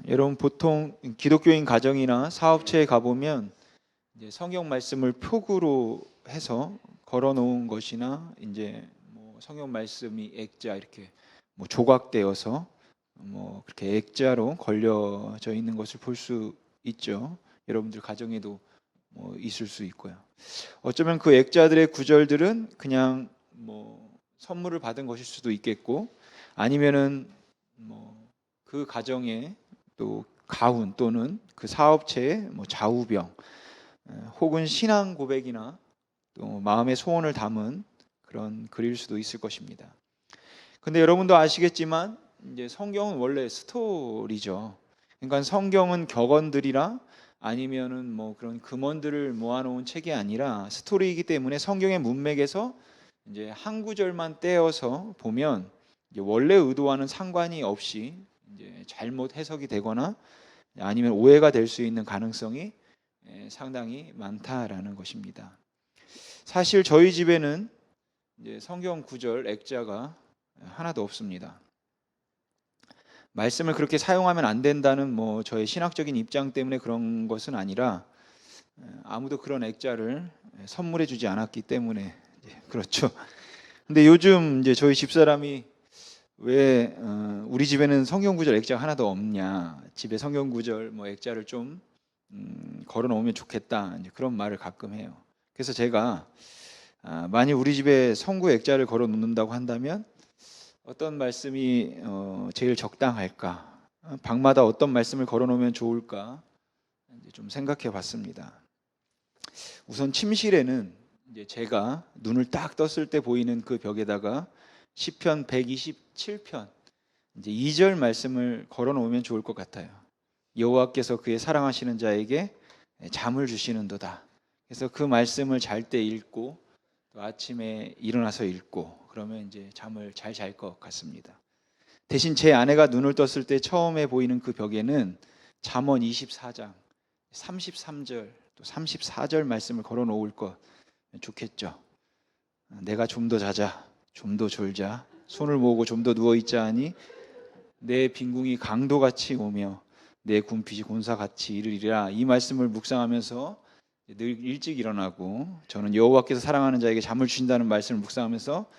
여러분 보통 기독교인 가정이나 사업체에 가보면 이제 성경 말씀을 표구로 해서 걸어 놓은 것이나 이제 뭐 성경 말씀이 액자 이렇게 뭐 조각되어서 뭐 그렇게 액자로 걸려져 있는 것을 볼 수 있죠. 여러분들 가정에도 뭐 있을 수 있고요. 어쩌면 그 액자들의 구절들은 그냥 뭐 선물을 받은 것일 수도 있겠고, 아니면은 뭐 그 가정에 또 가훈 또는 그 사업체의 뭐 좌우병, 혹은 신앙 고백이나 또 마음의 소원을 담은 그런 글일 수도 있을 것입니다. 근데 여러분도 아시겠지만 이제 성경은 원래 스토리죠. 그러니까 성경은 격언들이라 아니면은 뭐 그런 금언들을 모아놓은 책이 아니라 스토리이기 때문에 성경의 문맥에서 이제 한 구절만 떼어서 보면 이제 원래 의도와는 상관이 없이 이제 잘못 해석이 되거나 아니면 오해가 될 수 있는 가능성이 상당히 많다라는 것입니다. 사실 저희 집에는 이제 성경 구절 액자가 하나도 없습니다. 말씀을 그렇게 사용하면 안 된다는 뭐 저의 신학적인 입장 때문에 그런 것은 아니라 아무도 그런 액자를 선물해 주지 않았기 때문에 그렇죠. 근데 요즘 이제 저희 집사람이 왜 우리 집에는 성경 구절 액자가 하나도 없냐, 집에 성경 구절 뭐 액자를 좀 걸어 놓으면 좋겠다, 이제 그런 말을 가끔 해요. 그래서 제가 만약 우리 집에 성구 액자를 걸어 놓는다고 한다면 어떤 말씀이 제일 적당할까, 방마다 어떤 말씀을 걸어 놓으면 좋을까 이제 좀 생각해 봤습니다. 우선 침실에는 이제 제가 눈을 딱 떴을 때 보이는 그 벽에다가 시편 127편 이제 2절 말씀을 걸어 놓으면 좋을 것 같아요. 여호와께서 그의 사랑하시는 자에게 잠을 주시는도다. 그래서 그 말씀을 잘 때 읽고 또 아침에 일어나서 읽고 그러면 이제 잠을 잘 잘 것 같습니다. 대신 제 아내가 눈을 떴을 때 처음에 보이는 그 벽에는 잠언 24장 33절 또 34절 말씀을 걸어 놓을 것 좋겠죠. 내가 좀 더 자자, 좀 더 졸자, 손을 모으고 좀 더 누워 있자 하니 내 빈궁이 강도같이 오며 내 군핏이 곤사같이 이르리라. 이 말씀을 묵상하면서 늘 일찍 일어나고, 저는 여호와께서 사랑하는 자에게 잠을 주신다는 말씀을 묵상하면서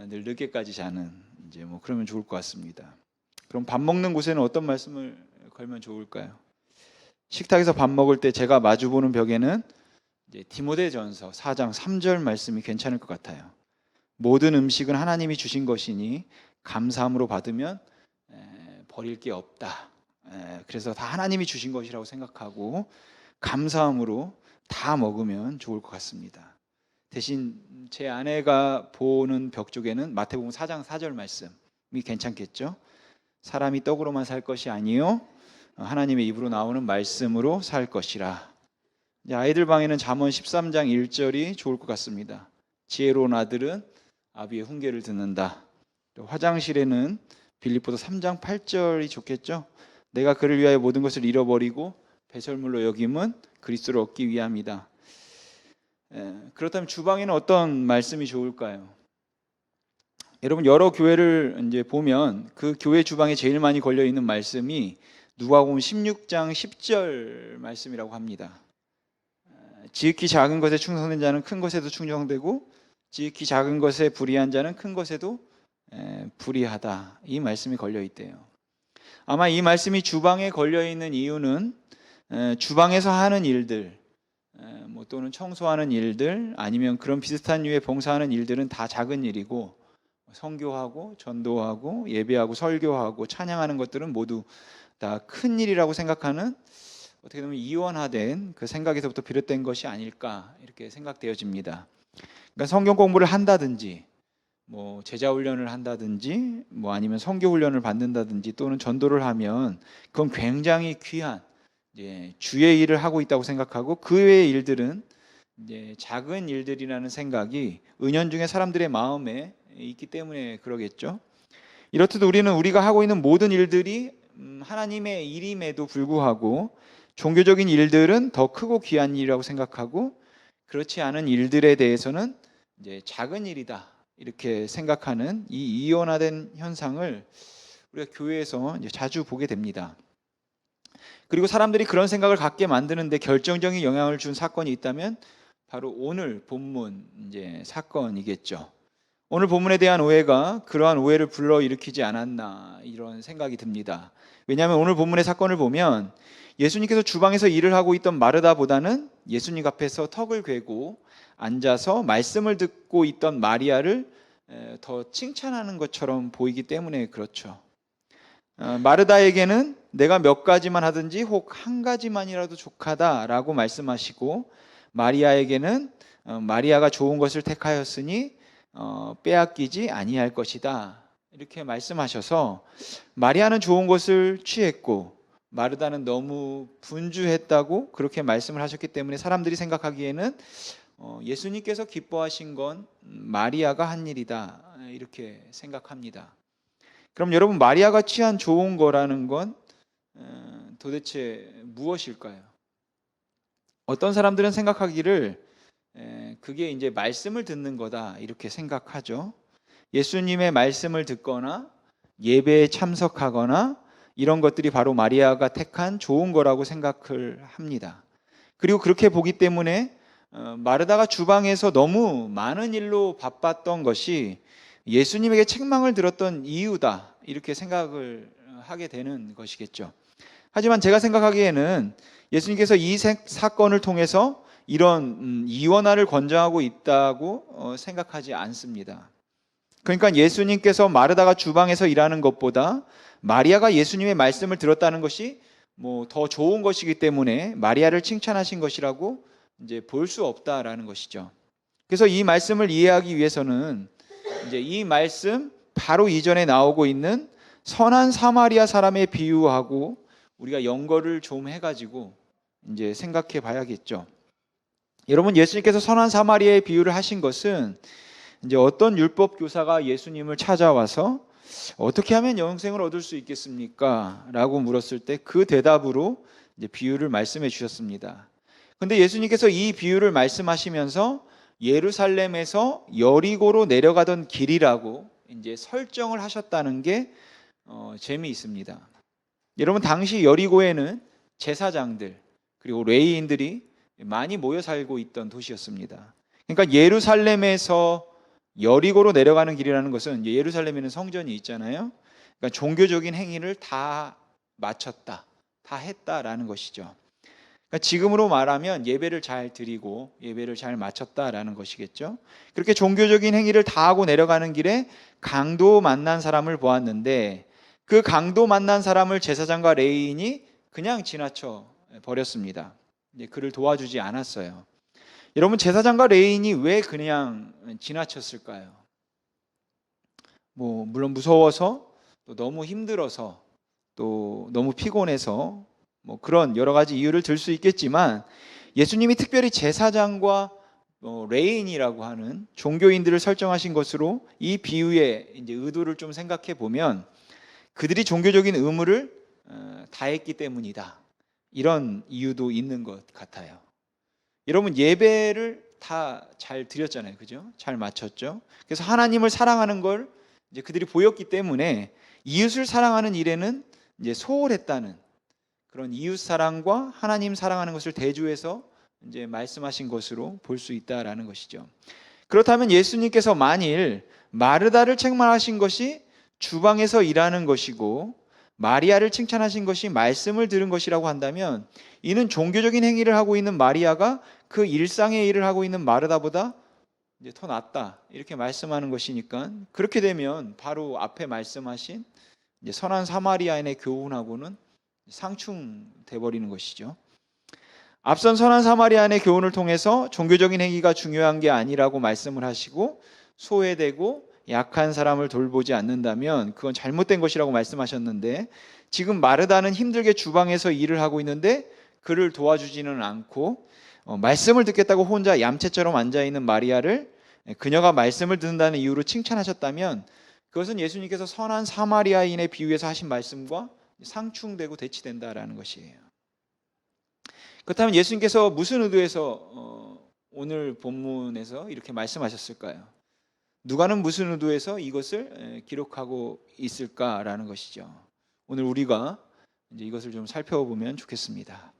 늘 늦게까지 자는, 이제 뭐 그러면 좋을 것 같습니다. 그럼 밥 먹는 곳에는 어떤 말씀을 걸면 좋을까요? 식탁에서 밥 먹을 때 제가 마주보는 벽에는 이제 디모데전서 4장 3절 말씀이 괜찮을 것 같아요. 모든 음식은 하나님이 주신 것이니 감사함으로 받으면 버릴 게 없다. 그래서 다 하나님이 주신 것이라고 생각하고 감사함으로 다 먹으면 좋을 것 같습니다. 대신 제 아내가 보는 벽 쪽에는 마태복음 4장 4절 말씀이 괜찮겠죠? 사람이 떡으로만 살 것이 아니요 하나님의 입으로 나오는 말씀으로 살 것이라. 아이들 방에는 잠언 13장 1절이 좋을 것 같습니다. 지혜로운 아들은 아비의 훈계를 듣는다. 또 화장실에는 빌립보서 3장 8절이 좋겠죠? 내가 그를 위하여 모든 것을 잃어버리고 배설물로 여김은 그리스도를 얻기 위함이다. 그렇다면 주방에는 어떤 말씀이 좋을까요? 여러분 여러 교회를 이제 보면 그 교회 주방에 제일 많이 걸려 있는 말씀이 누가복음 16장 10절 말씀이라고 합니다. 지극히 작은 것에 충성된 자는 큰 것에도 충성되고 지극히 작은 것에 불의한 자는 큰 것에도 불의하다. 이 말씀이 걸려 있대요. 아마 이 말씀이 주방에 걸려 있는 이유는 주방에서 하는 일들, 뭐 또는 청소하는 일들, 아니면 그런 비슷한 류의 봉사하는 일들은 다 작은 일이고, 선교하고 전도하고 예배하고 설교하고 찬양하는 것들은 모두 다 큰 일이라고 생각하는, 어떻게 보면 이원화된 그 생각에서부터 비롯된 것이 아닐까 이렇게 생각되어집니다. 그러니까 성경 공부를 한다든지, 뭐 제자 훈련을 한다든지, 뭐 아니면 선교 훈련을 받는다든지, 또는 전도를 하면 그건 굉장히 귀한 주의 일을 하고 있다고 생각하고, 그 외의 일들은 이제 작은 일들이라는 생각이 은연중에 사람들의 마음에 있기 때문에 그러겠죠. 이렇듯 우리는 우리가 하고 있는 모든 일들이 하나님의 일임에도 불구하고 종교적인 일들은 더 크고 귀한 일이라고 생각하고, 그렇지 않은 일들에 대해서는 이제 작은 일이다 이렇게 생각하는 이 이원화된 현상을 우리가 교회에서 이제 자주 보게 됩니다. 그리고 사람들이 그런 생각을 갖게 만드는데 결정적인 영향을 준 사건이 있다면 바로 오늘 본문 이제 사건이겠죠. 오늘 본문에 대한 오해가 그러한 오해를 불러일으키지 않았나 이런 생각이 듭니다. 왜냐하면 오늘 본문의 사건을 보면 예수님께서 주방에서 일을 하고 있던 마르다보다는 예수님 앞에서 턱을 괴고 앉아서 말씀을 듣고 있던 마리아를 더 칭찬하는 것처럼 보이기 때문에 그렇죠. 마르다에게는 내가 몇 가지만 하든지 혹 한 가지만이라도 족하다라고 말씀하시고, 마리아에게는 마리아가 좋은 것을 택하였으니 빼앗기지 아니할 것이다 이렇게 말씀하셔서, 마리아는 좋은 것을 취했고 마르다는 너무 분주했다고 그렇게 말씀을 하셨기 때문에 사람들이 생각하기에는 예수님께서 기뻐하신 건 마리아가 한 일이다 이렇게 생각합니다. 그럼 여러분, 마리아가 취한 좋은 거라는 건 도대체 무엇일까요? 어떤 사람들은 생각하기를 그게 이제 말씀을 듣는 거다 이렇게 생각하죠. 예수님의 말씀을 듣거나 예배에 참석하거나 이런 것들이 바로 마리아가 택한 좋은 거라고 생각을 합니다. 그리고 그렇게 보기 때문에 마르다가 주방에서 너무 많은 일로 바빴던 것이 예수님에게 책망을 들었던 이유다 이렇게 생각을 하게 되는 것이겠죠. 하지만 제가 생각하기에는 예수님께서 이 사건을 통해서 이런 이원화를 권장하고 있다고 생각하지 않습니다. 그러니까 예수님께서 마르다가 주방에서 일하는 것보다 마리아가 예수님의 말씀을 들었다는 것이 더 좋은 것이기 때문에 마리아를 칭찬하신 것이라고 이제 볼 수 없다라는 것이죠. 그래서 이 말씀을 이해하기 위해서는 이제 이 말씀 바로 이전에 나오고 있는 선한 사마리아 사람의 비유하고 우리가 연결을 좀 해가지고 이제 생각해 봐야겠죠. 여러분, 예수님께서 선한 사마리아의 비유를 하신 것은 이제 어떤 율법 교사가 예수님을 찾아와서 어떻게 하면 영생을 얻을 수 있겠습니까? 라고 물었을 때 그 대답으로 이제 비유를 말씀해 주셨습니다. 근데 예수님께서 이 비유를 말씀하시면서 예루살렘에서 여리고로 내려가던 길이라고 이제 설정을 하셨다는 게 재미있습니다. 여러분, 당시 여리고에는 제사장들 그리고 레위인들이 많이 모여 살고 있던 도시였습니다. 그러니까 예루살렘에서 여리고로 내려가는 길이라는 것은 예루살렘에는 성전이 있잖아요. 그러니까 종교적인 행위를 다 마쳤다, 다 했다라는 것이죠. 그러니까 지금으로 말하면 예배를 잘 드리고 예배를 잘 마쳤다라는 것이겠죠. 그렇게 종교적인 행위를 다 하고 내려가는 길에 강도 만난 사람을 보았는데 그 강도 만난 사람을 제사장과 레위인이 그냥 지나쳐 버렸습니다. 그를 도와주지 않았어요. 여러분, 제사장과 레위인이 왜 그냥 지나쳤을까요? 물론 무서워서, 또 너무 힘들어서, 또 너무 피곤해서 그런 여러 가지 이유를 들 수 있겠지만, 예수님이 특별히 제사장과 레위인이라고 하는 종교인들을 설정하신 것으로 이 비유의 이제 의도를 좀 생각해 보면 그들이 종교적인 의무를 다했기 때문이다 이런 이유도 있는 것 같아요. 여러분, 예배를 다 잘 드렸잖아요, 그죠? 잘 마쳤죠. 그래서 하나님을 사랑하는 걸 이제 그들이 보였기 때문에 이웃을 사랑하는 일에는 이제 소홀했다는 그런 이웃 사랑과 하나님 사랑하는 것을 대조해서 이제 말씀하신 것으로 볼 수 있다라는 것이죠. 그렇다면 예수님께서 만일 마르다를 책망하신 것이 주방에서 일하는 것이고 마리아를 칭찬하신 것이 말씀을 들은 것이라고 한다면, 이는 종교적인 행위를 하고 있는 마리아가 그 일상의 일을 하고 있는 마르다보다 이제 더 낫다 이렇게 말씀하는 것이니까, 그렇게 되면 바로 앞에 말씀하신 이제 선한 사마리아인의 교훈하고는 상충돼 버리는 것이죠. 앞선 선한 사마리아인의 교훈을 통해서 종교적인 행위가 중요한 게 아니라고 말씀을 하시고 소외되고 약한 사람을 돌보지 않는다면 그건 잘못된 것이라고 말씀하셨는데, 지금 마르다는 힘들게 주방에서 일을 하고 있는데 그를 도와주지는 않고 말씀을 듣겠다고 혼자 얌체처럼 앉아있는 마리아를 그녀가 말씀을 듣는다는 이유로 칭찬하셨다면, 그것은 예수님께서 선한 사마리아인의 비유에서 하신 말씀과 상충되고 대치된다라는 것이에요. 그렇다면 예수님께서 무슨 의도에서 오늘 본문에서 이렇게 말씀하셨을까요? 누가는 무슨 의도에서 이것을 기록하고 있을까라는 것이죠. 오늘 우리가 이제 이것을 좀 살펴보면 좋겠습니다.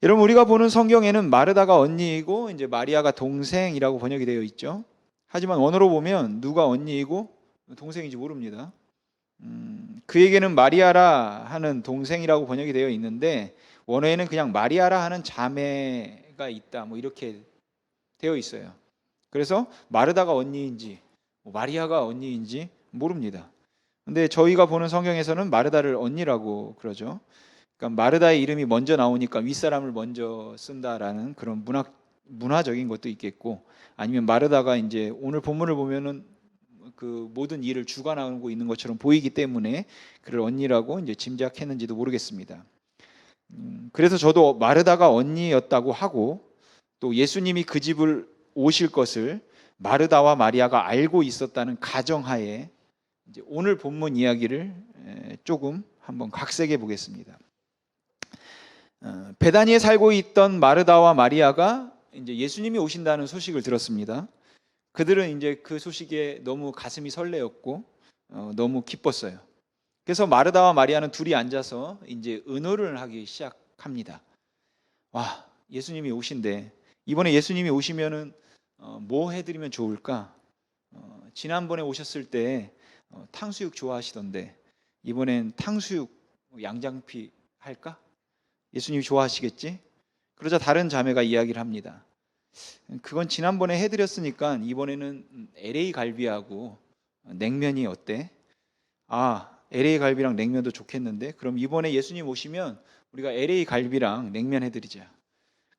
여러분, 우리가 보는 성경에는 마르다가 언니이고 이제 마리아가 동생이라고 번역이 되어 있죠. 하지만 원어로 보면 누가 언니이고 동생인지 모릅니다. 그에게는 마리아라 하는 동생이라고 번역이 되어 있는데 원어에는 그냥 마리아라 하는 자매가 있다, 뭐 이렇게 되어 있어요. 그래서 마르다가 언니인지 마리아가 언니인지 모릅니다. 근데 저희가 보는 성경에서는 마르다를 언니라고 그러죠. 그러니까 마르다의 이름이 먼저 나오니까 윗사람을 먼저 쓴다라는 그런 문화적인 것도 있겠고, 아니면 마르다가 이제 오늘 본문을 보면은 그 모든 일을 주관하고 있는 것처럼 보이기 때문에 그를 언니라고 이제 짐작했는지도 모르겠습니다. 그래서 저도 마르다가 언니였다고 하고, 또 예수님이 그 집을 오실 것을 마르다와 마리아가 알고 있었다는 가정하에 이제 오늘 본문 이야기를 조금 한번 각색해 보겠습니다. 베다니에 살고 있던 마르다와 마리아가 이제 예수님이 오신다는 소식을 들었습니다. 그들은 이제 그 소식에 너무 가슴이 설레었고 너무 기뻤어요. 그래서 마르다와 마리아는 둘이 앉아서 이제 의논을 하기 시작합니다. 와, 예수님이 오신대. 이번에 예수님이 오시면은 뭐 해드리면 좋을까? 지난번에 오셨을 때 탕수육 좋아하시던데 이번엔 탕수육 양장피 할까? 예수님이 좋아하시겠지? 그러자 다른 자매가 이야기를 합니다. 그건 지난번에 해드렸으니까 이번에는 LA 갈비하고 냉면이 어때? 아, LA 갈비랑 냉면도 좋겠는데 그럼 이번에 예수님 오시면 우리가 LA 갈비랑 냉면 해드리자.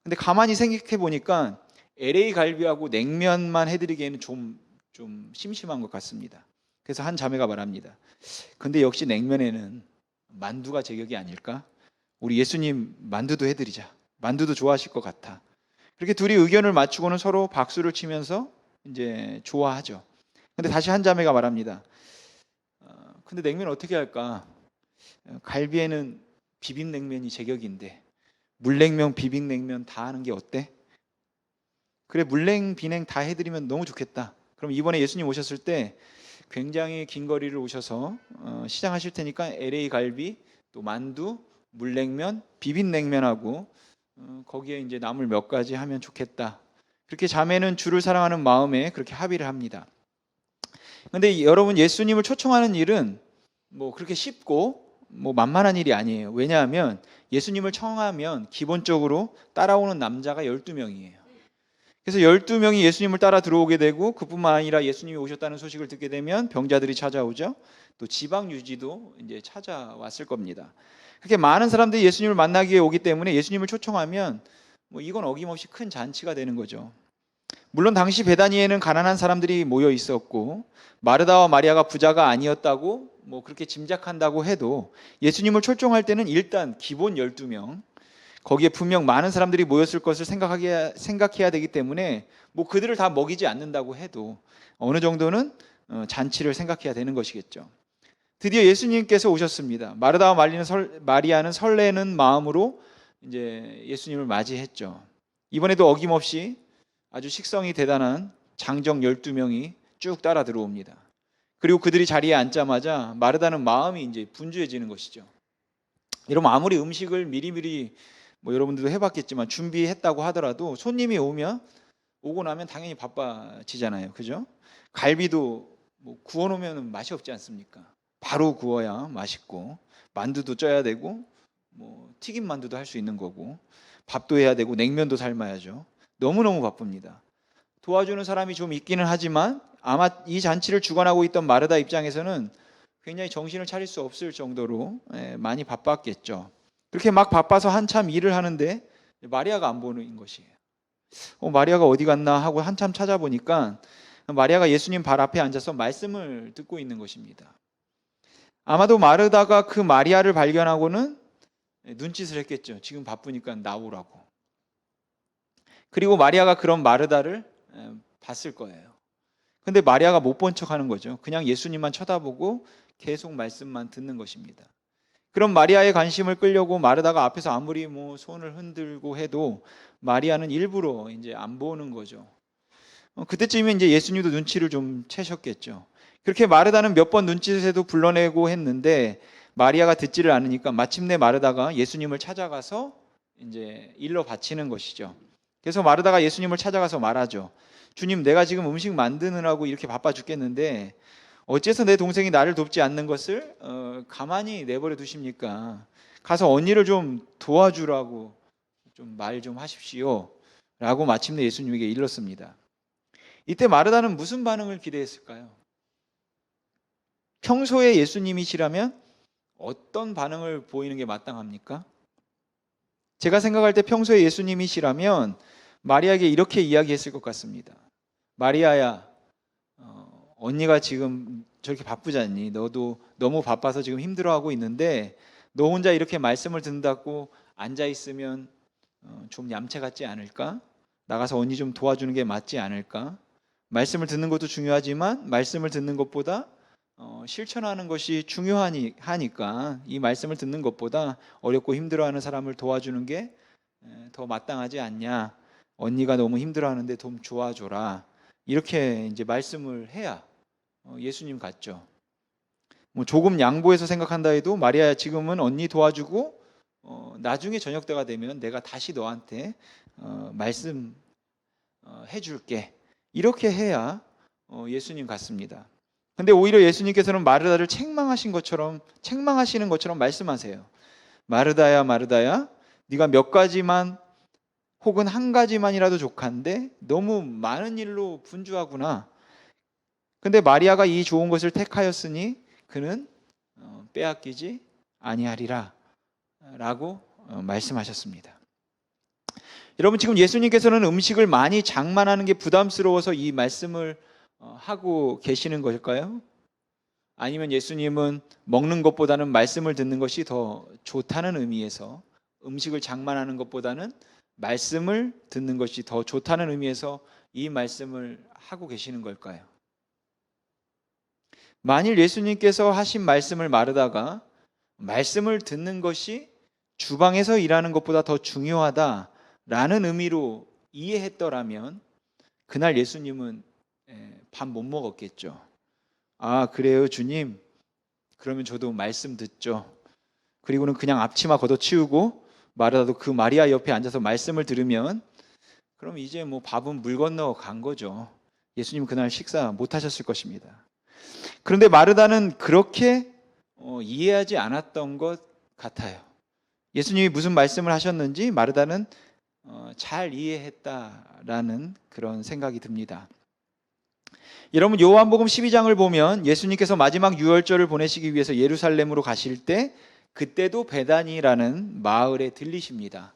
근데 가만히 생각해 보니까 LA 갈비하고 냉면만 해드리기에는 좀 심심한 것 같습니다. 그래서 한 자매가 말합니다. 근데 역시 냉면에는 만두가 제격이 아닐까? 우리 예수님 만두도 해드리자. 만두도 좋아하실 것 같아. 그렇게 둘이 의견을 맞추고는 서로 박수를 치면서 이제 좋아하죠. 근데 다시 한 자매가 말합니다. 근데 냉면 어떻게 할까? 갈비에는 비빔냉면이 제격인데 물냉면, 비빔냉면 다 하는 게 어때? 그래, 물냉, 비냉 다 해드리면 너무 좋겠다. 그럼 이번에 예수님 오셨을 때 굉장히 긴 거리를 오셔서 시장하실 테니까 LA 갈비, 또 만두, 물냉면, 비빔냉면하고 거기에 이제 나물 몇 가지 하면 좋겠다. 그렇게 자매는 주를 사랑하는 마음에 그렇게 합의를 합니다. 그런데 여러분, 예수님을 초청하는 일은 뭐 그렇게 쉽고 뭐 만만한 일이 아니에요. 왜냐하면 예수님을 청하면 기본적으로 따라오는 남자가 12명이에요. 그래서 12명이 예수님을 따라 들어오게 되고, 그뿐만 아니라 예수님이 오셨다는 소식을 듣게 되면 병자들이 찾아오죠. 또 지방 유지도 이제 찾아왔을 겁니다. 그렇게 많은 사람들이 예수님을 만나기 위해 오기 때문에 예수님을 초청하면 뭐 이건 어김없이 큰 잔치가 되는 거죠. 물론 당시 베다니에는 가난한 사람들이 모여 있었고 마르다와 마리아가 부자가 아니었다고 뭐 그렇게 짐작한다고 해도 예수님을 초청할 때는 일단 기본 12명, 거기에 분명 많은 사람들이 모였을 것을 생각해야 되기 때문에 뭐 그들을 다 먹이지 않는다고 해도 어느 정도는 잔치를 생각해야 되는 것이겠죠. 드디어 예수님께서 오셨습니다. 마르다와 마리아는 설레는 마음으로 이제 예수님을 맞이했죠. 이번에도 어김없이 아주 식성이 대단한 장정 12명이 쭉 따라 들어옵니다. 그리고 그들이 자리에 앉자마자 마르다는 마음이 이제 분주해지는 것이죠. 여러분, 아무리 음식을 미리미리 뭐 여러분들도 해봤겠지만 준비했다고 하더라도 손님이 오고 나면 당연히 바빠지잖아요. 그죠? 갈비도 뭐 구워놓으면 맛이 없지 않습니까? 바로 구워야 맛있고, 만두도 쪄야 되고, 뭐 튀김 만두도 할 수 있는 거고, 밥도 해야 되고, 냉면도 삶아야죠. 너무너무 바쁩니다. 도와주는 사람이 좀 있기는 하지만 아마 이 잔치를 주관하고 있던 마르다 입장에서는 굉장히 정신을 차릴 수 없을 정도로 많이 바빴겠죠. 그렇게 막 바빠서 한참 일을 하는데 마리아가 안 보는 것이에요. 마리아가 어디 갔나 하고 한참 찾아보니까 마리아가 예수님 발 앞에 앉아서 말씀을 듣고 있는 것입니다. 아마도 마르다가 그 마리아를 발견하고는 눈짓을 했겠죠. 지금 바쁘니까 나오라고. 그리고 마리아가 그런 마르다를 봤을 거예요. 근데 마리아가 못 본 척하는 거죠. 그냥 예수님만 쳐다보고 계속 말씀만 듣는 것입니다. 그럼 마리아의 관심을 끌려고 마르다가 앞에서 아무리 뭐 손을 흔들고 해도 마리아는 일부러 이제 안 보는 거죠. 그때쯤이면 이제 예수님도 눈치를 좀 채셨겠죠. 그렇게 마르다는 몇 번 눈짓을 해도 불러내고 했는데 마리아가 듣지를 않으니까 마침내 마르다가 예수님을 찾아가서 이제 일러 바치는 것이죠. 그래서 마르다가 예수님을 찾아가서 말하죠. 주님, 내가 지금 음식 만드느라고 이렇게 바빠 죽겠는데 어째서 내 동생이 나를 돕지 않는 것을 가만히 내버려 두십니까? 가서 언니를 좀 도와주라고 좀 말 좀 하십시오. 라고 마침내 예수님에게 일렀습니다. 이때 마르다는 무슨 반응을 기대했을까요? 평소에 예수님이시라면 어떤 반응을 보이는 게 마땅합니까? 제가 생각할 때 평소에 예수님이시라면 마리아에게 이렇게 이야기했을 것 같습니다. 마리아야, 언니가 지금 저렇게 바쁘지 않니? 너도 너무 바빠서 지금 힘들어하고 있는데 너 혼자 이렇게 말씀을 듣는다고 앉아있으면 좀 얌체 같지 않을까? 나가서 언니 좀 도와주는 게 맞지 않을까? 말씀을 듣는 것도 중요하지만 말씀을 듣는 것보다 실천하는 것이 중요하니까 이 말씀을 듣는 것보다 어렵고 힘들어하는 사람을 도와주는 게 더 마땅하지 않냐? 언니가 너무 힘들어하는데 좀 도와줘라. 이렇게 이제 말씀을 해야 예수님 같죠. 뭐 조금 양보해서 생각한다 해도 마리아야, 지금은 언니 도와주고 나중에 저녁 때가 되면 내가 다시 너한테 말씀 해줄게. 이렇게 해야 예수님 같습니다. 근데 오히려 예수님께서는 마르다를 책망하시는 것처럼 말씀하세요. 마르다야, 마르다야, 네가 몇 가지만 혹은 한 가지만이라도 족한데 너무 많은 일로 분주하구나. 근데 마리아가 이 좋은 것을 택하였으니 그는 빼앗기지 아니하리라 라고 말씀하셨습니다. 여러분, 지금 예수님께서는 음식을 많이 장만하는 게 부담스러워서 이 말씀을 하고 계시는 것일까요? 아니면 예수님은 먹는 것보다는 말씀을 듣는 것이 더 좋다는 의미에서 음식을 장만하는 것보다는 말씀을 듣는 것이 더 좋다는 의미에서 이 말씀을 하고 계시는 걸까요? 만일 예수님께서 하신 말씀을 마르다가 말씀을 듣는 것이 주방에서 일하는 것보다 더 중요하다라는 의미로 이해했더라면 그날 예수님은 밥 못 먹었겠죠. 아, 그래요, 주님? 그러면 저도 말씀 듣죠. 그리고는 그냥 앞치마 걷어치우고 마르다도 그 마리아 옆에 앉아서 말씀을 들으면 그럼 이제 뭐 밥은 물 건너 간 거죠. 예수님 그날 식사 못 하셨을 것입니다. 그런데 마르다는 그렇게 이해하지 않았던 것 같아요. 예수님이 무슨 말씀을 하셨는지 마르다는 잘 이해했다라는 그런 생각이 듭니다. 여러분, 요한복음 12장을 보면 예수님께서 마지막 유월절을 보내시기 위해서 예루살렘으로 가실 때 그때도 베다니라는 마을에 들리십니다.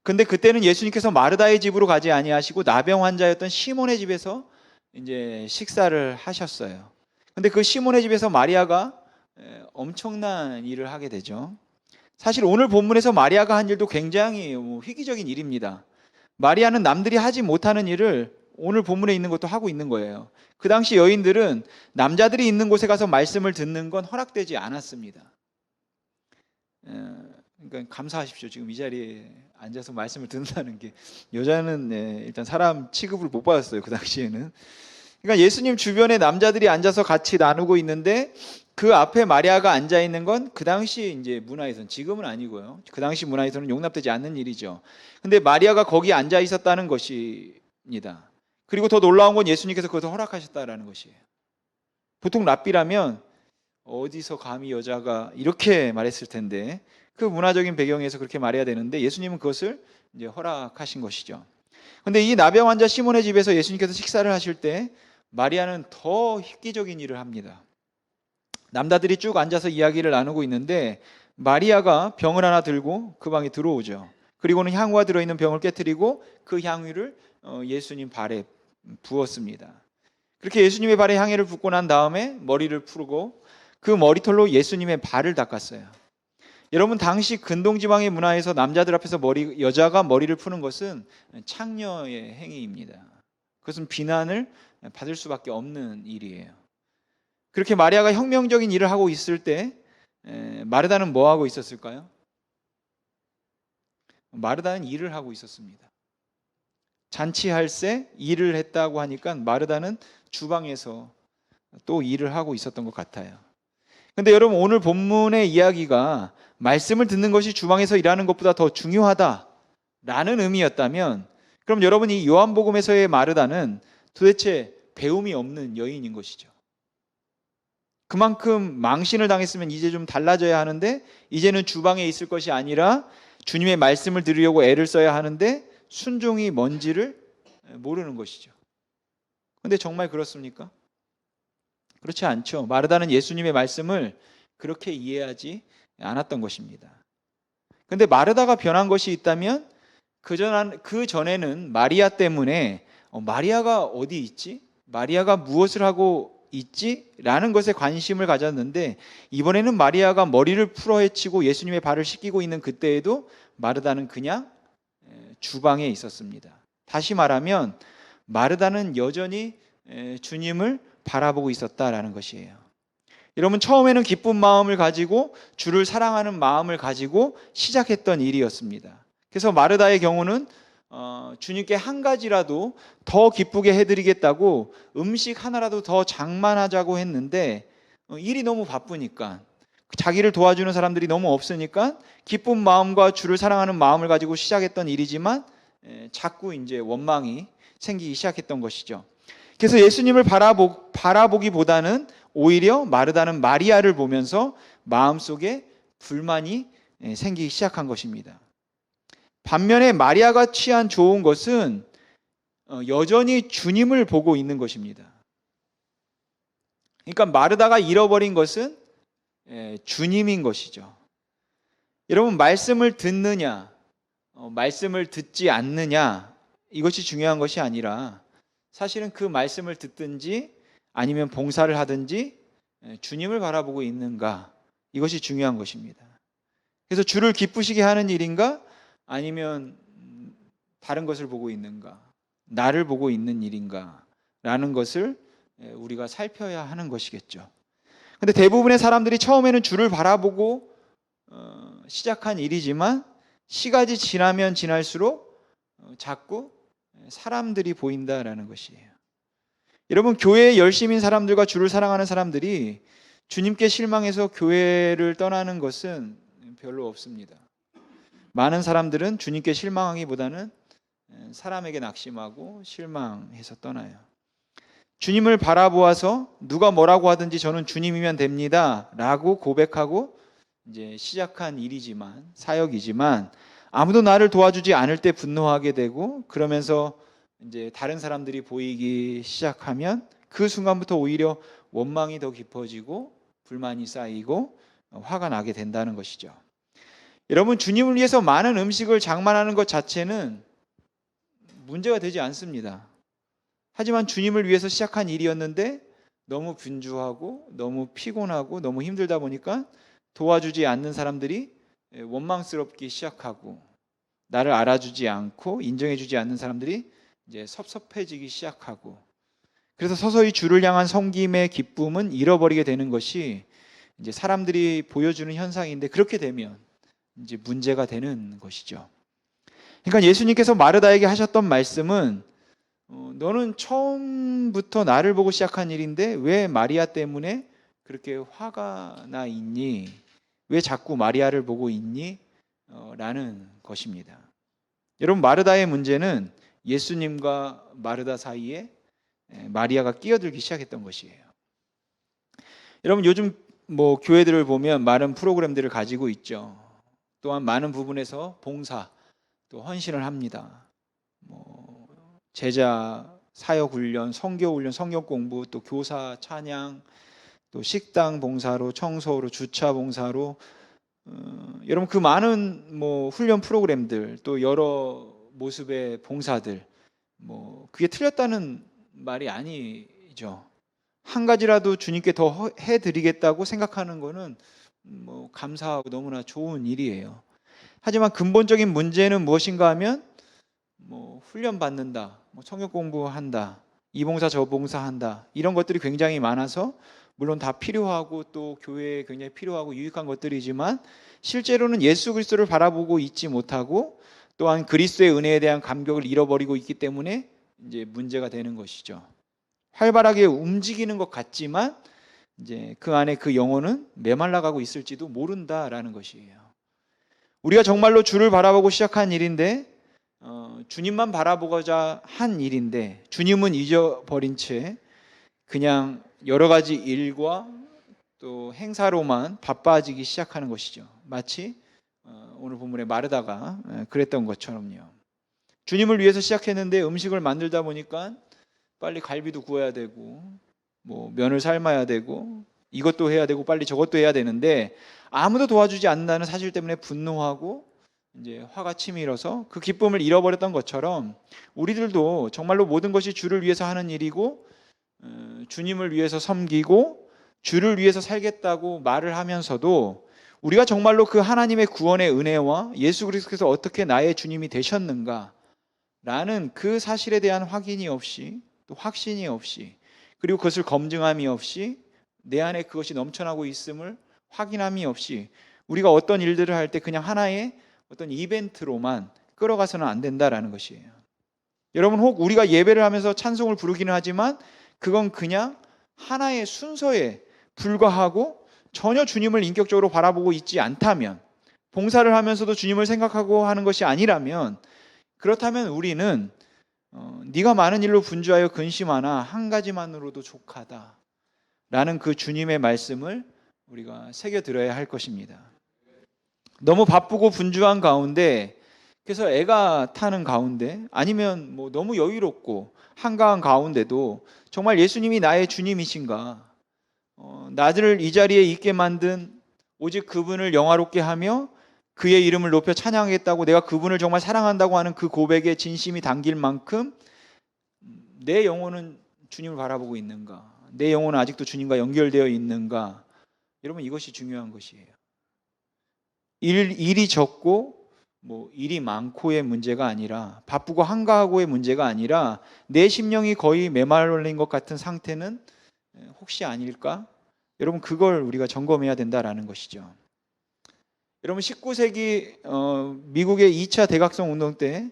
근데 그때는 예수님께서 마르다의 집으로 가지 아니하시고 나병 환자였던 시몬의 집에서 이제 식사를 하셨어요. 근데 그 시몬의 집에서 마리아가 엄청난 일을 하게 되죠. 사실 오늘 본문에서 마리아가 한 일도 굉장히 희귀적인 일입니다. 마리아는 남들이 하지 못하는 일을 오늘 본문에 있는 것도 하고 있는 거예요. 그 당시 여인들은 남자들이 있는 곳에 가서 말씀을 듣는 건 허락되지 않았습니다. 그러니까 감사하십시오. 지금 이 자리에 앉아서 말씀을 듣는다는 게 여자는 일단 사람 취급을 못 받았어요. 그 당시에는. 그러니까 예수님 주변에 남자들이 앉아서 같이 나누고 있는데 그 앞에 마리아가 앉아 있는 건 그 당시 이제 문화에서는, 지금은 아니고요. 그 당시 문화에서는 용납되지 않는 일이죠. 근데 마리아가 거기 앉아 있었다는 것입니다. 그리고 더 놀라운 건 예수님께서 그것을 허락하셨다라는 것이에요. 보통 랍비라면 어디서 감히 여자가 이렇게 말했을 텐데 그 문화적인 배경에서 그렇게 말해야 되는데 예수님은 그것을 이제 허락하신 것이죠. 그런데 이 나병 환자 시몬의 집에서 예수님께서 식사를 하실 때 마리아는 더 획기적인 일을 합니다. 남자들이 쭉 앉아서 이야기를 나누고 있는데 마리아가 병을 하나 들고 그 방에 들어오죠. 그리고는 향유가 들어있는 병을 깨뜨리고 그 향유를 예수님 발에 부었습니다. 그렇게 예수님의 발에 향유를 붓고 난 다음에 머리를 풀고 그 머리털로 예수님의 발을 닦았어요. 여러분, 당시 근동지방의 문화에서 남자들 앞에서 여자가 머리를 푸는 것은 창녀의 행위입니다. 그것은 비난을 받을 수밖에 없는 일이에요. 그렇게 마리아가 혁명적인 일을 하고 있을 때 마르다는 뭐 하고 있었을까요? 마르다는 일을 하고 있었습니다. 잔치할 새 일을 했다고 하니까 마르다는 주방에서 또 일을 하고 있었던 것 같아요. 근데 여러분, 오늘 본문의 이야기가 말씀을 듣는 것이 주방에서 일하는 것보다 더 중요하다라는 의미였다면, 그럼 여러분, 이 요한복음에서의 마르다는 도대체 배움이 없는 여인인 것이죠. 그만큼 망신을 당했으면 이제 좀 달라져야 하는데, 이제는 주방에 있을 것이 아니라 주님의 말씀을 들으려고 애를 써야 하는데 순종이 뭔지를 모르는 것이죠. 근데 정말 그렇습니까? 그렇지 않죠. 마르다는 예수님의 말씀을 그렇게 이해하지 않았던 것입니다. 근데 마르다가 변한 것이 있다면 그 전에는 마리아 때문에 마리아가 어디 있지? 마리아가 무엇을 하고 있지? 라는 것에 관심을 가졌는데, 이번에는 마리아가 머리를 풀어헤치고 예수님의 발을 씻기고 있는 그때에도 마르다는 그냥 주방에 있었습니다. 다시 말하면 마르다는 여전히 주님을 바라보고 있었다라는 것이에요. 여러분, 처음에는 기쁜 마음을 가지고 주를 사랑하는 마음을 가지고 시작했던 일이었습니다. 그래서 마르다의 경우는 주님께 한 가지라도 더 기쁘게 해드리겠다고 음식 하나라도 더 장만하자고 했는데, 일이 너무 바쁘니까, 자기를 도와주는 사람들이 너무 없으니까 기쁜 마음과 주를 사랑하는 마음을 가지고 시작했던 일이지만 자꾸 이제 원망이 생기기 시작했던 것이죠. 그래서 예수님을 바라보기보다는 오히려 마르다는 마리아를 보면서 마음속에 불만이 생기기 시작한 것입니다. 반면에 마리아가 취한 좋은 것은 여전히 주님을 보고 있는 것입니다. 그러니까 마르다가 잃어버린 것은 주님인 것이죠. 여러분, 말씀을 듣느냐, 말씀을 듣지 않느냐, 이것이 중요한 것이 아니라 사실은 그 말씀을 듣든지 아니면 봉사를 하든지 주님을 바라보고 있는가, 이것이 중요한 것입니다. 그래서 주를 기쁘시게 하는 일인가, 아니면 다른 것을 보고 있는가, 나를 보고 있는 일인가 라는 것을 우리가 살펴야 하는 것이겠죠. 근데 대부분의 사람들이 처음에는 주를 바라보고 시작한 일이지만 시간이 지나면 지날수록 자꾸 사람들이 보인다라는 것이에요. 여러분, 교회에 열심인 사람들과 주를 사랑하는 사람들이 주님께 실망해서 교회를 떠나는 것은 별로 없습니다. 많은 사람들은 주님께 실망하기보다는 사람에게 낙심하고 실망해서 떠나요. 주님을 바라보아서 누가 뭐라고 하든지 저는 주님이면 됩니다 라고 고백하고 이제 시작한 일이지만, 사역이지만, 아무도 나를 도와주지 않을 때 분노하게 되고, 그러면서 이제 다른 사람들이 보이기 시작하면 그 순간부터 오히려 원망이 더 깊어지고 불만이 쌓이고 화가 나게 된다는 것이죠. 여러분, 주님을 위해서 많은 음식을 장만하는 것 자체는 문제가 되지 않습니다. 하지만 주님을 위해서 시작한 일이었는데 너무 분주하고 너무 피곤하고 너무 힘들다 보니까 도와주지 않는 사람들이 원망스럽기 시작하고, 나를 알아주지 않고 인정해주지 않는 사람들이 이제 섭섭해지기 시작하고, 그래서 서서히 주를 향한 섬김의 기쁨은 잃어버리게 되는 것이 이제 사람들이 보여주는 현상인데, 그렇게 되면 이제 문제가 되는 것이죠. 그러니까 예수님께서 마르다에게 하셨던 말씀은 너는 처음부터 나를 보고 시작한 일인데 왜 마리아 때문에 그렇게 화가 나 있니? 왜 자꾸 마리아를 보고 있니? 라는 것입니다. 여러분, 마르다의 문제는 예수님과 마르다 사이에 마리아가 끼어들기 시작했던 것이에요. 여러분, 요즘 교회들을 보면 많은 프로그램들을 가지고 있죠. 또한 많은 부분에서 봉사, 또 헌신을 합니다. 제자 사역 훈련, 성교 훈련, 성경 공부, 또 교사 찬양, 또 식당 봉사로, 청소로, 주차 봉사로, 여러분, 그 많은 훈련 프로그램들, 또 여러 모습의 봉사들, 그게 틀렸다는 말이 아니죠. 한 가지라도 주님께 더 해드리겠다고 생각하는 거는 감사하고 너무나 좋은 일이에요. 하지만 근본적인 문제는 무엇인가 하면 훈련 받는다, 성경 공부한다, 이 봉사 저 봉사 한다, 이런 것들이 굉장히 많아서 물론 다 필요하고 또 교회에 굉장히 필요하고 유익한 것들이지만 실제로는 예수 그리스도를 바라보고 있지 못하고 또한 그리스도의 은혜에 대한 감격을 잃어버리고 있기 때문에 이제 문제가 되는 것이죠. 활발하게 움직이는 것 같지만 이제 그 안에 그 영혼은 메말라가고 있을지도 모른다라는 것이에요. 우리가 정말로 주를 바라보고 시작한 일인데 주님만 바라보고자 한 일인데 주님은 잊어버린 채 그냥 여러 가지 일과 또 행사로만 바빠지기 시작하는 것이죠. 마치 오늘 본문의 마르다가 그랬던 것처럼요. 주님을 위해서 시작했는데 음식을 만들다 보니까 빨리 갈비도 구워야 되고 뭐 면을 삶아야 되고 이것도 해야 되고 빨리 저것도 해야 되는데 아무도 도와주지 않는다는 사실 때문에 분노하고 이제 화가 치밀어서 그 기쁨을 잃어버렸던 것처럼 우리들도 정말로 모든 것이 주를 위해서 하는 일이고 주님을 위해서 섬기고 주를 위해서 살겠다고 말을 하면서도 우리가 정말로 그 하나님의 구원의 은혜와 예수 그리스도께서 어떻게 나의 주님이 되셨는가 라는 그 사실에 대한 확인이 없이 또 확신이 없이 그리고 그것을 검증함이 없이 내 안에 그것이 넘쳐나고 있음을 확인함이 없이 우리가 어떤 일들을 할 때 그냥 하나의 어떤 이벤트로만 끌어가서는 안 된다라는 것이에요. 여러분, 혹 우리가 예배를 하면서 찬송을 부르기는 하지만 그건 그냥 하나의 순서에 불과하고 전혀 주님을 인격적으로 바라보고 있지 않다면, 봉사를 하면서도 주님을 생각하고 하는 것이 아니라면, 그렇다면 우리는 네가 많은 일로 분주하여 근심하나 한 가지만으로도 족하다 라는 그 주님의 말씀을 우리가 새겨들어야 할 것입니다. 너무 바쁘고 분주한 가운데, 그래서 애가 타는 가운데, 아니면 뭐 너무 여유롭고 한가한 가운데도 정말 예수님이 나의 주님이신가, 나를 이 자리에 있게 만든 오직 그분을 영화롭게 하며 그의 이름을 높여 찬양하겠다고, 내가 그분을 정말 사랑한다고 하는 그 고백에 진심이 담길 만큼 내 영혼은 주님을 바라보고 있는가, 내 영혼은 아직도 주님과 연결되어 있는가. 여러분, 이것이 중요한 것이에요. 일이 적고 뭐 일이 많고의 문제가 아니라, 바쁘고 한가하고의 문제가 아니라 내 심령이 거의 메말린 것 같은 상태는 혹시 아닐까? 여러분, 그걸 우리가 점검해야 된다라는 것이죠. 여러분, 19세기 미국의 2차 대각성 운동 때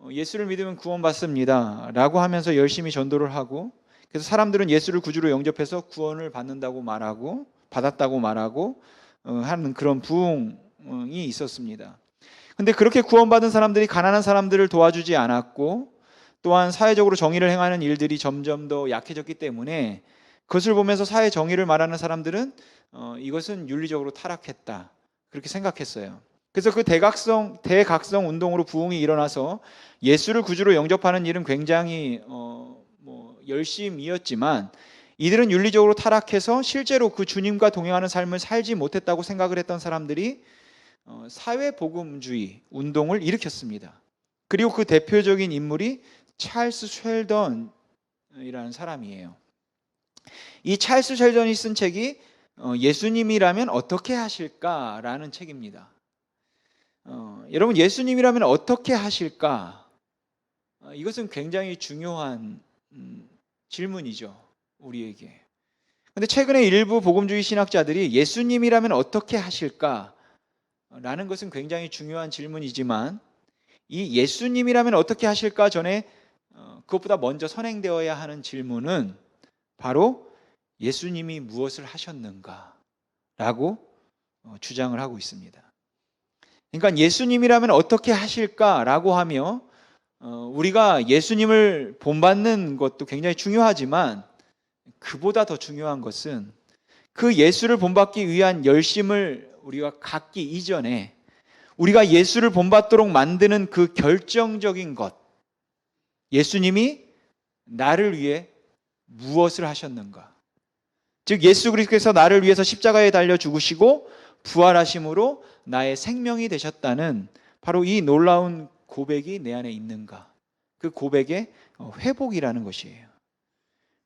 예수를 믿으면 구원받습니다 라고 하면서 열심히 전도를 하고, 그래서 사람들은 예수를 구주로 영접해서 구원을 받는다고 말하고 받았다고 말하고 하는 그런 부흥이 있었습니다. 근데 그렇게 구원받은 사람들이 가난한 사람들을 도와주지 않았고, 또한 사회적으로 정의를 행하는 일들이 점점 더 약해졌기 때문에 그것을 보면서 사회 정의를 말하는 사람들은 이것은 윤리적으로 타락했다, 그렇게 생각했어요. 그래서 그 대각성 운동으로 부흥이 일어나서 예수를 구주로 영접하는 일은 굉장히 열심이었지만, 이들은 윤리적으로 타락해서 실제로 그 주님과 동행하는 삶을 살지 못했다고 생각을 했던 사람들이 사회복음주의 운동을 일으켰습니다. 그리고 그 대표적인 인물이 찰스 쉘던이라는 사람이에요. 이 찰스 쉘던이 쓴 책이 예수님이라면 어떻게 하실까라는 책입니다. 여러분, 예수님이라면 어떻게 하실까? 이것은 굉장히 중요한 질문이죠, 우리에게. 근데 최근에 일부 복음주의 신학자들이 예수님이라면 어떻게 하실까? 라는 것은 굉장히 중요한 질문이지만, 이 예수님이라면 어떻게 하실까 전에 그것보다 먼저 선행되어야 하는 질문은 바로 예수님이 무엇을 하셨는가? 라고 주장을 하고 있습니다. 그러니까 예수님이라면 어떻게 하실까라고 하며 우리가 예수님을 본받는 것도 굉장히 중요하지만, 그보다 더 중요한 것은 그 예수를 본받기 위한 열심을 우리가 갖기 이전에 우리가 예수를 본받도록 만드는 그 결정적인 것, 예수님이 나를 위해 무엇을 하셨는가. 즉, 예수 그리스도께서 나를 위해서 십자가에 달려 죽으시고 부활하심으로 나의 생명이 되셨다는 바로 이 놀라운 고백이 내 안에 있는가. 그 고백의 회복이라는 것이에요.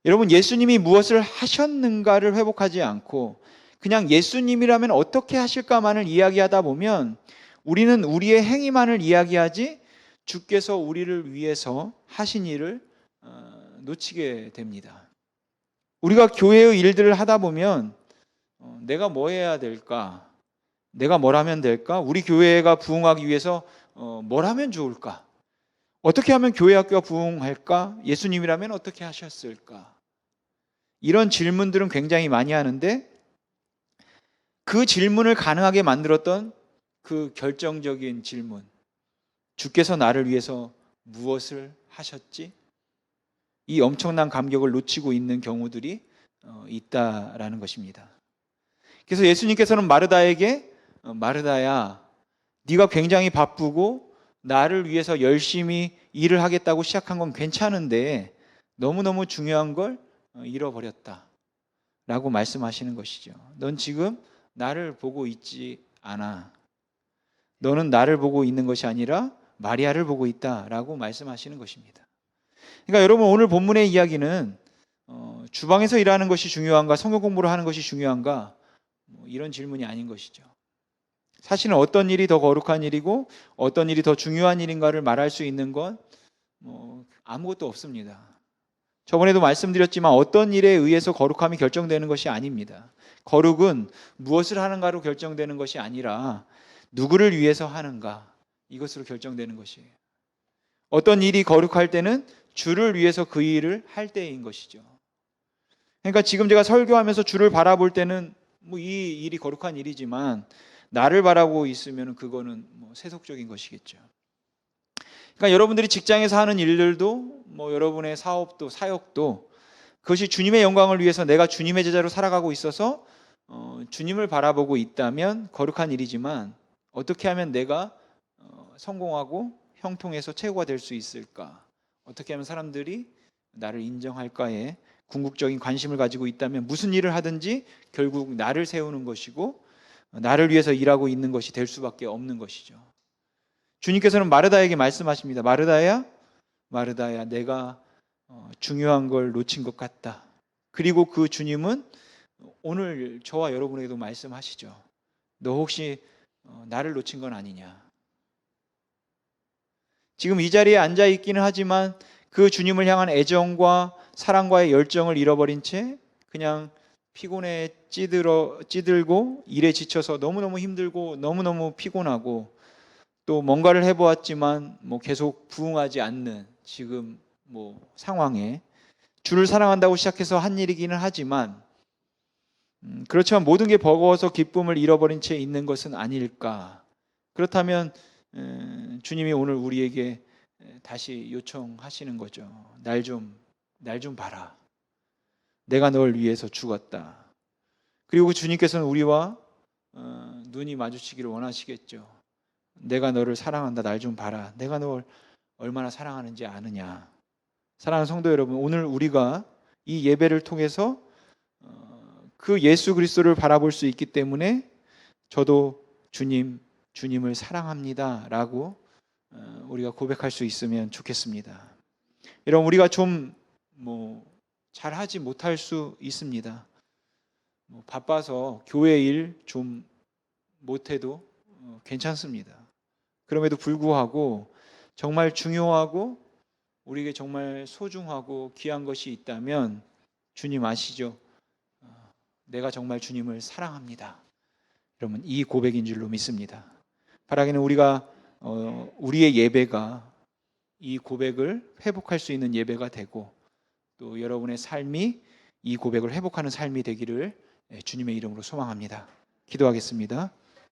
여러분, 예수님이 무엇을 하셨는가를 회복하지 않고 그냥 예수님이라면 어떻게 하실까만을 이야기하다 보면 우리는 우리의 행위만을 이야기하지 주께서 우리를 위해서 하신 일을 놓치게 됩니다. 우리가 교회의 일들을 하다 보면 내가 뭐 해야 될까? 내가 뭘 하면 될까? 우리 교회가 부흥하기 위해서 뭘 하면 좋을까? 어떻게 하면 교회 학교가 부흥할까? 예수님이라면 어떻게 하셨을까? 이런 질문들은 굉장히 많이 하는데 그 질문을 가능하게 만들었던 그 결정적인 질문, 주께서 나를 위해서 무엇을 하셨지? 이 엄청난 감격을 놓치고 있는 경우들이 있다라는 것입니다. 그래서 예수님께서는 마르다에게 마르다야, 네가 굉장히 바쁘고 나를 위해서 열심히 일을 하겠다고 시작한 건 괜찮은데 너무너무 중요한 걸 잃어버렸다 라고 말씀하시는 것이죠. 넌 지금 나를 보고 있지 않아. 너는 나를 보고 있는 것이 아니라 마리아를 보고 있다라고 말씀하시는 것입니다. 그러니까 여러분, 오늘 본문의 이야기는 주방에서 일하는 것이 중요한가, 성경 공부를 하는 것이 중요한가, 이런 질문이 아닌 것이죠. 사실은 어떤 일이 더 거룩한 일이고 어떤 일이 더 중요한 일인가를 말할 수 있는 건 아무것도 없습니다. 저번에도 말씀드렸지만 어떤 일에 의해서 거룩함이 결정되는 것이 아닙니다. 거룩은 무엇을 하는가로 결정되는 것이 아니라 누구를 위해서 하는가, 이것으로 결정되는 것이에요. 어떤 일이 거룩할 때는 주를 위해서 그 일을 할 때인 것이죠. 그러니까 지금 제가 설교하면서 주를 바라볼 때는 이 일이 거룩한 일이지만 나를 바라보고 있으면 그거는 세속적인 것이겠죠. 그러니까 여러분들이 직장에서 하는 일들도 여러분의 사업도 사역도 그것이 주님의 영광을 위해서 내가 주님의 제자로 살아가고 있어서 주님을 바라보고 있다면 거룩한 일이지만 어떻게 하면 내가 성공하고 형통해서 최고가 될 수 있을까? 어떻게 하면 사람들이 나를 인정할까에 궁극적인 관심을 가지고 있다면 무슨 일을 하든지 결국 나를 세우는 것이고 나를 위해서 일하고 있는 것이 될 수밖에 없는 것이죠. 주님께서는 마르다에게 말씀하십니다. 마르다야, 마르다야, 내가 중요한 걸 놓친 것 같다. 그리고 그 주님은 오늘 저와 여러분에게도 말씀하시죠. 너 혹시 나를 놓친 건 아니냐? 지금 이 자리에 앉아 있기는 하지만 그 주님을 향한 애정과 사랑과의 열정을 잃어버린 채 그냥 피곤에 찌들고 일에 지쳐서 너무너무 힘들고 너무너무 피곤하고 또 뭔가를 해보았지만 계속 부응하지 않는 지금 상황에 주를 사랑한다고 시작해서 한 일이기는 하지만 그렇지만 모든 게 버거워서 기쁨을 잃어버린 채 있는 것은 아닐까. 그렇다면 주님이 오늘 우리에게 다시 요청하시는 거죠. 날 좀 봐라. 내가 널 위해서 죽었다. 그리고 주님께서는 우리와 눈이 마주치기를 원하시겠죠. 내가 너를 사랑한다. 날 좀 봐라. 내가 널 얼마나 사랑하는지 아느냐. 사랑하는 성도 여러분, 오늘 우리가 이 예배를 통해서 그 예수 그리스도를 바라볼 수 있기 때문에 저도 주님을 사랑합니다 라고 우리가 고백할 수 있으면 좋겠습니다. 여러분, 우리가 좀 잘하지 못할 수 있습니다. 바빠서 교회 일 좀 못해도 괜찮습니다. 그럼에도 불구하고 정말 중요하고 우리에게 정말 소중하고 귀한 것이 있다면 주님 아시죠? 내가 정말 주님을 사랑합니다. 여러분, 이 고백인 줄로 믿습니다. 바라기는 우리가 우리의 예배가 이 고백을 회복할 수 있는 예배가 되고 또 여러분의 삶이 이 고백을 회복하는 삶이 되기를 주님의 이름으로 소망합니다. 기도하겠습니다.